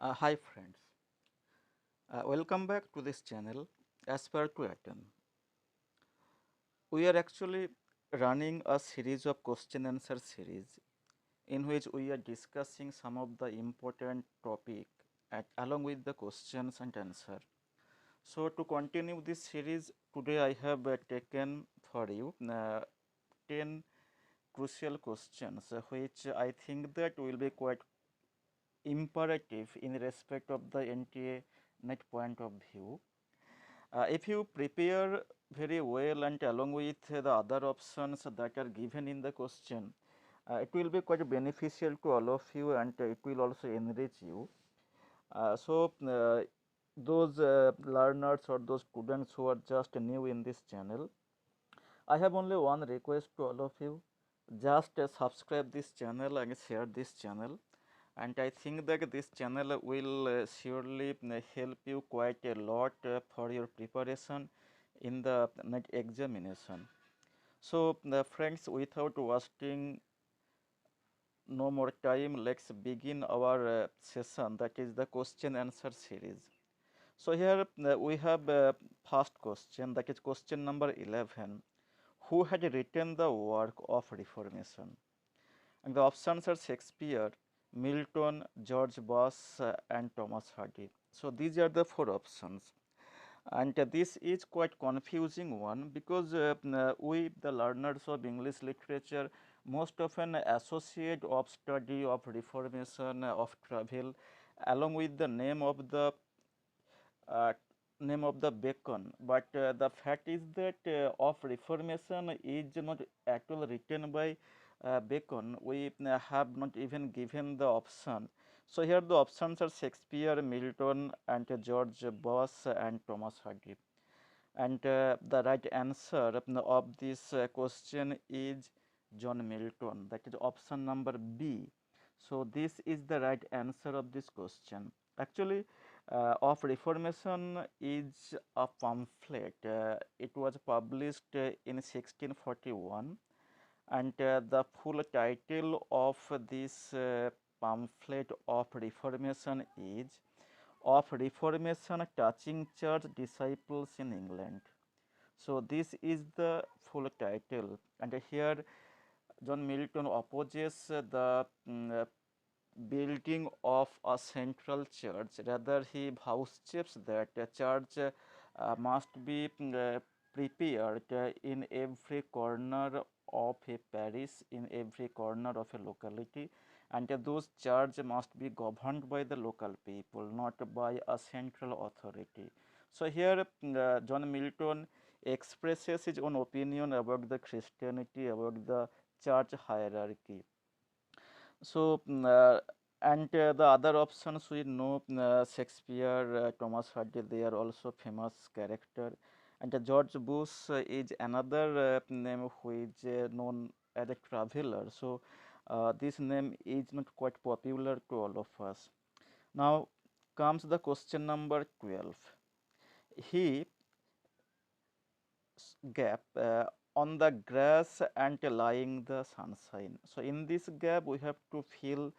Hi friends, welcome back to this channel As-Per-To-Atom. We are actually running a series of question answer series in which we are discussing some of the important topic along with the questions and answer. So to continue this series today I have taken for you 10 crucial questions which I think that will be quite imperative in respect of the NTA net point of view. If you prepare very well and along with the other options that are given in the question, it will be quite beneficial to all of you and it will also enrich you. Those learners or those students who are just new in this channel, I have only one request to all of you. Just subscribe this channel and share this channel, and I think that this channel will surely help you quite a lot for your preparation in the net examination. So friends, without wasting no more time, let's begin our session, that is the question answer series. So here we have first question, that is question number 11. Who had written the work of Reformation? And the options are Shakespeare, Milton, George Boss, and Thomas Hardy. So these are the four options, and this is quite confusing one because we, the learners of English literature, most often associate of study of Reformation, of travel, along with the uh, name of the Bacon. But the fact is that of Reformation is not actually written by Bacon. We have not even given the option. So here the options are Shakespeare, Milton, and George Boss and Thomas Hardy. And the right answer of this question is John Milton. That is option number B. So this is the right answer of this question. Actually, of Reformation is a pamphlet. It was published in 1641, and the full title of this pamphlet of Reformation is Of Reformation Touching Church Disciples in England. So this is the full title, and here John Milton opposes the building of a central church. Rather, he vouchsafes that a church must be prepared in every corner of a parish, in every corner of a locality, and those church must be governed by the local people, not by a central authority. So here John Milton expresses his own opinion about the Christianity, about the church hierarchy. So and the other options we know, Shakespeare, Thomas Hardy, they are also famous character, and George Bush is another name who is known as a traveler. So this name is not quite popular to all of us. Now comes the question number 12. He gap on the grass and lying the sunshine. So in this gap we have to fill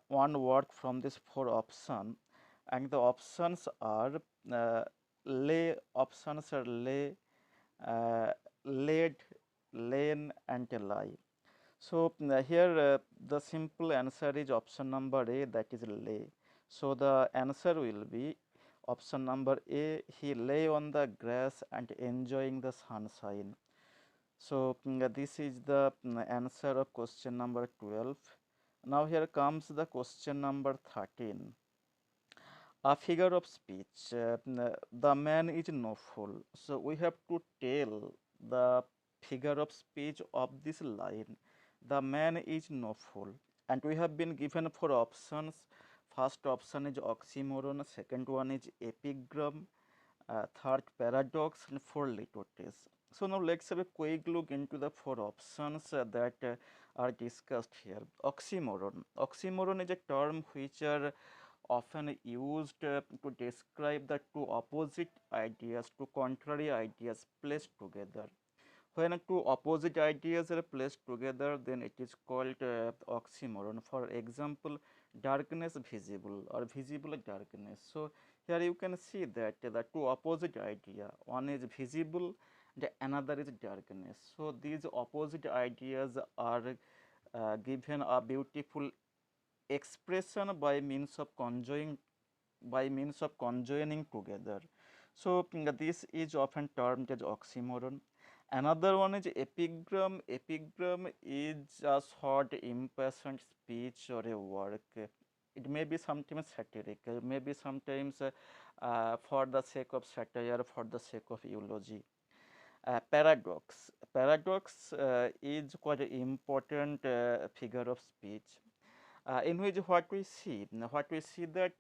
one word from this four option, and the options are lay, options are lay, laid, lane, and lie. So here the simple answer is option number A, that is lay. So the answer will be option number A. He lay on the grass and enjoying the sunshine. So this is the answer of question number 12. Now here comes the question number 13. A figure of speech. The man is no fool. So we have to tell the figure of speech of this line. The man is no fool. And we have been given four options. First option is oxymoron, second one is epigram, third paradox, and fourth litotes. So now let's have a quick look into the four options that are discussed here. Oxymoron. Oxymoron is a term which are often used to describe the two opposite ideas, two contrary ideas placed together. When two opposite ideas are placed together, then it is called oxymoron. For example, darkness visible or visible darkness. So here you can see that the two opposite idea, one is visible, the another is darkness. So these opposite ideas are given a beautiful expression by means of conjoining together. So this is often termed as oxymoron. Another one is epigram. Epigram is a short impassioned speech or a work. It may be sometimes satirical, maybe sometimes for the sake of satire, for the sake of eulogy. Paradox. Paradox is quite an important figure of speech in which what we see that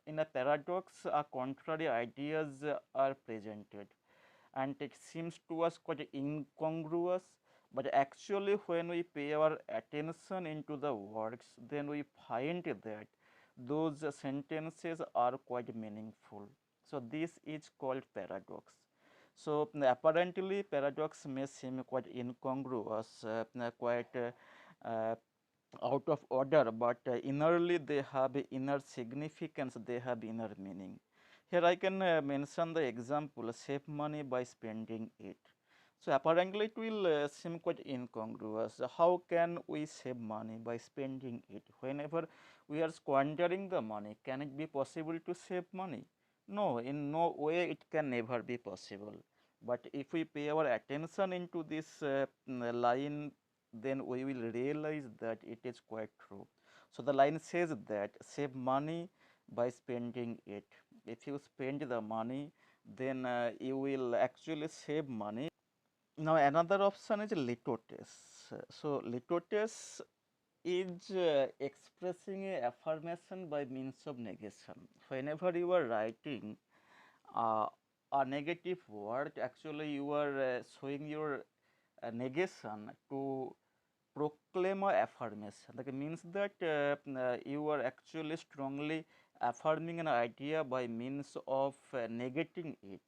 in a paradox contrary ideas are presented, and it seems to us quite incongruous, but actually when we pay our attention into the works, then we find that those sentences are quite meaningful. So this is called paradox. So apparently paradox may seem quite incongruous, quite uh, out of order, but innerly they have inner significance, they have inner meaning. Here I can mention the example save money by spending it. So apparently it will seem quite incongruous. How can we save money by spending it? Whenever we are squandering the money, can it be possible to save money? No, in no way it can never be possible. But if we pay our attention into this line, then we will realize that it is quite true. So the line says that save money by spending it. If you spend the money, then you will actually save money. Now another option is litotes. So litotes is expressing a affirmation by means of negation. Whenever you are writing uh, a negative word, actually you are showing your negation to proclaim or affirmation. That means that you are actually strongly affirming an idea by means of negating it.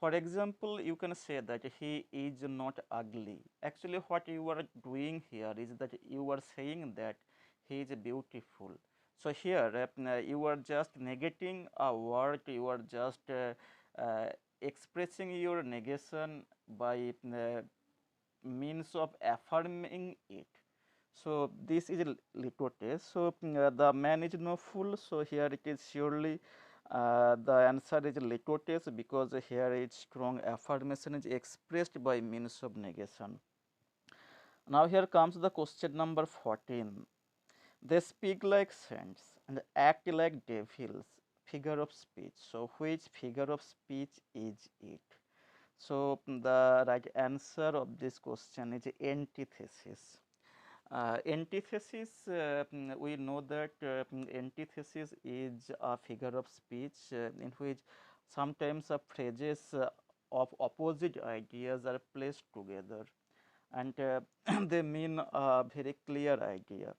For example, you can say that he is not ugly. Actually, what you are doing here is that you are saying that he is beautiful. So here you are just negating a word, you are just expressing your negation by means of affirming it. So this is litotes. So the man is no fool. So here it is surely the answer is litotes, because here is strong affirmation is expressed by means of negation. Now here comes the question number 14. They speak like saints and act like devils. Figure of speech. So which figure of speech is it? So the right answer of this question is antithesis. Antithesis, we know that antithesis is a figure of speech in which sometimes phrases of opposite ideas are placed together, and they mean a very clear idea.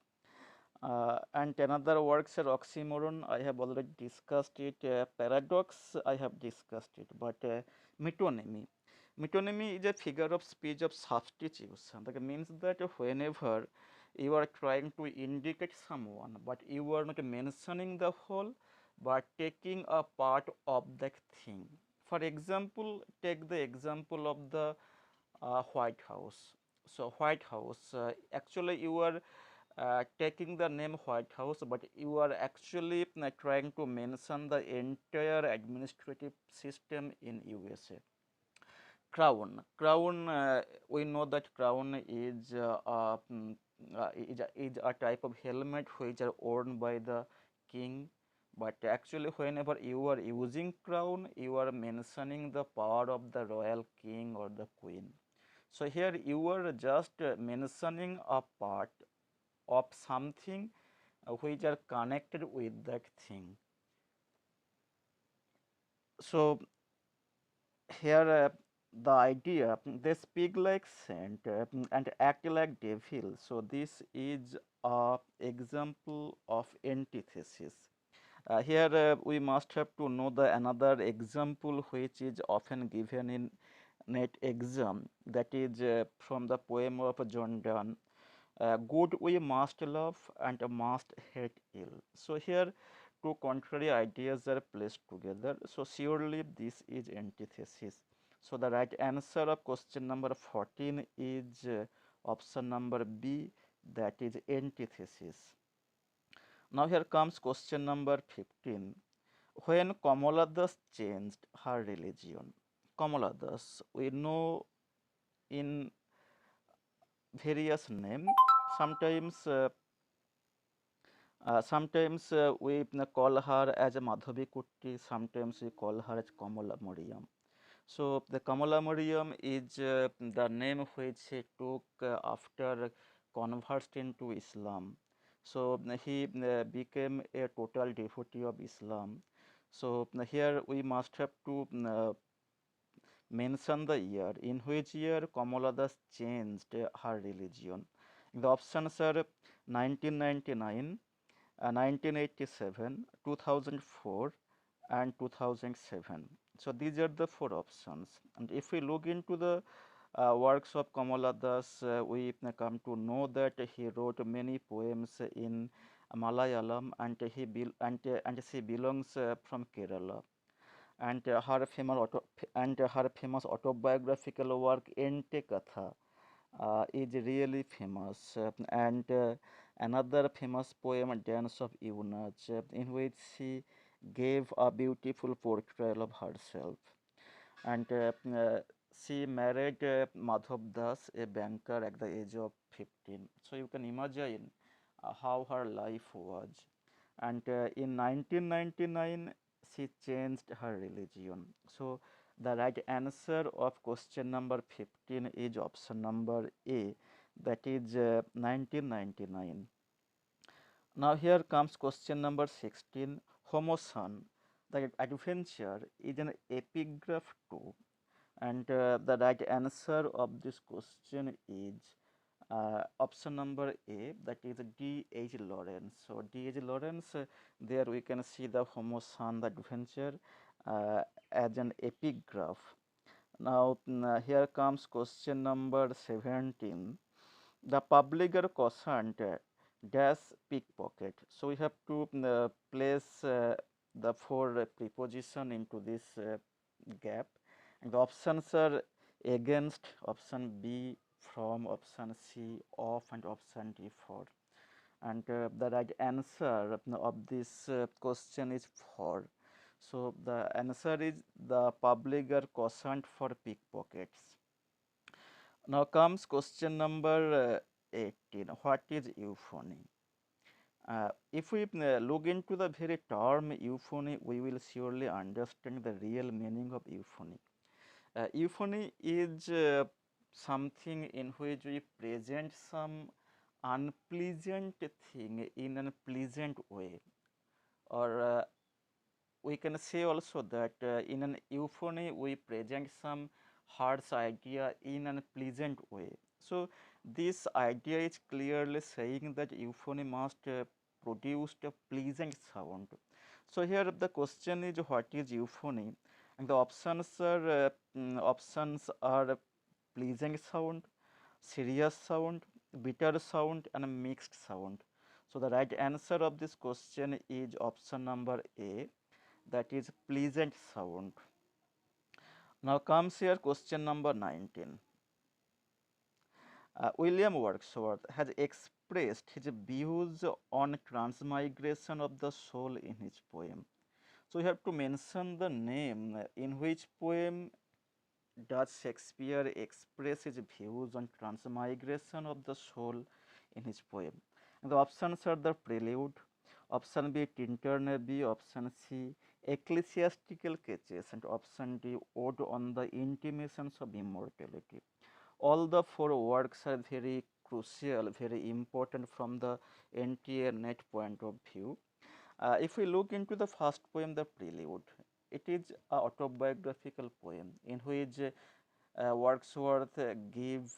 And another works are oxymoron. I have already discussed it. Paradox, I have discussed it. But metonymy. Metonymy is a figure of speech of substitution. That means that whenever you are trying to indicate someone, but you are not mentioning the whole, but taking a part of that thing. For example, take the example of the White House. So White House, actually you are taking the name White House, but you are actually trying to mention the entire administrative system in USA. Crown. We know that crown is a type of helmet which are worn by the king. But actually, whenever you are using crown, you are mentioning the power of the royal king or the queen. So here you are just mentioning a part of something which are connected with that thing. So here the idea, they speak like saint and act like devil. So this is a example of antithesis. Here we must have to know the another example which is often given in net exam, that is from the poem of John Donne, good we must love and must hate ill. So here two contrary ideas are placed together. So surely this is antithesis. So the right answer of question number 14 is option number B, that is antithesis. Now here comes question number 15. When Kamala Das changed her religion, Kamala Das, we know in various names. Sometimes, we call her as a Madhavi Kutty. Sometimes we call her as Kamala Mariam. So the Kamala Mariam is the name which he took after converted into Islam. So he became a total devotee of Islam. So here we must have to mention the year in which year Kamala Das changed her religion. The options are 1999, 1987, 2004, and 2007. So these are the four options. And if we look into the works of Kamala Das, we come to know that he wrote many poems in Malayalam, and and she belongs from Kerala. And her famous autobiographical work Ente Katha is really famous. And another famous poem, Dance of Eunuchs, in which she gave a beautiful portrayal of herself. And she married Madhav Das, a banker, at the age of 15. So you can imagine how her life was. And in 1999, she changed her religion. So the right answer of question number 15 is option number A, that is 1999. Now here comes question number 16. Homoson, the adventure, is an epigraph too, and the right answer of this question is option number A, that is D. H. Lawrence. So D. H. Lawrence, there we can see the Homosan, the adventure, as an epigraph. Now here comes question number 17. The publisher cautioned dash pickpocket. So we have to place the four preposition into this gap, and the options are against, option B, from, option C, of, and option D, for. And the right answer of this question is for. So the answer is the publisher cautioned for pickpockets. Now comes question number 18. What is euphony? If we look into the very term euphony, we will surely understand the real meaning of euphony. Euphony is something in which we present some unpleasant thing in a pleasant way, or we can say also that in an euphony we present some harsh idea in a pleasant way. So this idea is clearly saying that euphony must produce a pleasant sound. So here the question is, what is euphony? And the options are pleasant sound, serious sound, bitter sound, and a mixed sound. So the right answer of this question is option number A, that is pleasant sound. Now comes here question number 19. William Wordsworth has expressed his views on transmigration of the soul in his poem. So you have to mention the name. In which poem does Shakespeare express his views on transmigration of the soul in his poem? And the options are the Prelude, option B, Tinternabee, option C, Ecclesiastical Sketches, and option D, Ode on the Intimations of Immortality. All the four works are very crucial, very important from the NTA net point of view. If we look into the first poem, the Prelude, it is an autobiographical poem in which Wordsworth gave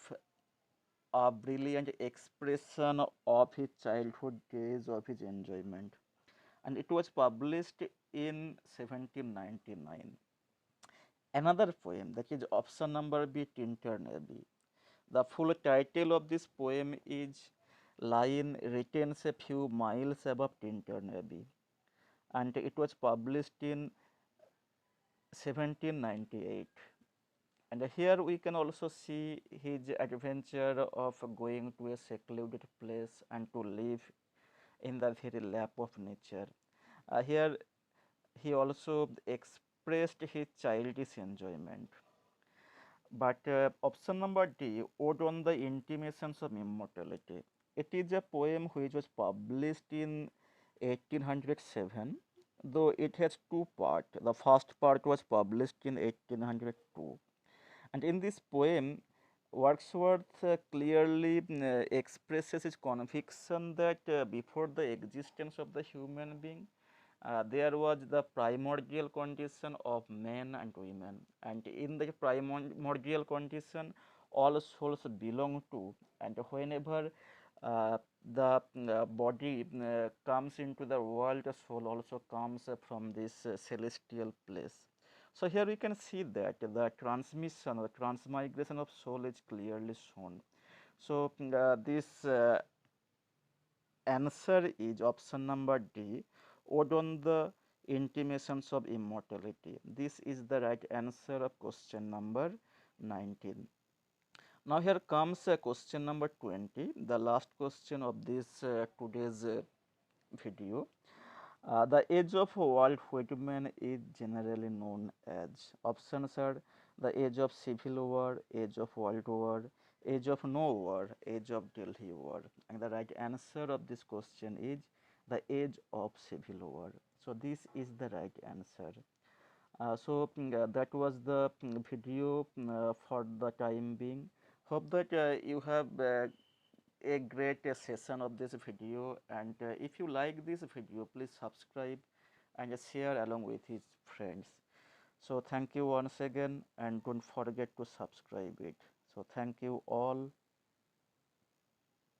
a brilliant expression of his childhood days, of his enjoyment, and it was published in 1799. Another poem, that is option number B, Tinter Navy. The full title of this poem is Lion Returns a Few Miles Above Tinter Navy, and it was published in 1798. And here we can also see his adventure of going to a secluded place and to live in the very lap of nature. Here he also expressed his childish enjoyment. But option number D, Ode on the Intimations of Immortality. It is a poem which was published in 1807, though it has two parts. The first part was published in 1802. And in this poem, Wordsworth clearly expresses his conviction that before the existence of the human being, there was the primordial condition of men and women, and in the primordial condition, all souls belong to, and whenever the body comes into the world, the soul also comes from this celestial place. So here we can see that the transmission or transmigration of soul is clearly shown. So this answer is option number D, Ode on the Intimations of Immortality. This is the right answer of question number 19. Now here comes question number 20, the last question of this today's video. The age of world man is generally known as, options are the age of civil war, age of world war, age of no war, age of Delhi war. And the right answer of this question is the age of civil war. So this is the right answer. That was the video for the time being. Hope that you have a great session of this video, and if you like this video, please subscribe and share along with his friends. So thank you once again, and don't forget to subscribe it. So thank you all.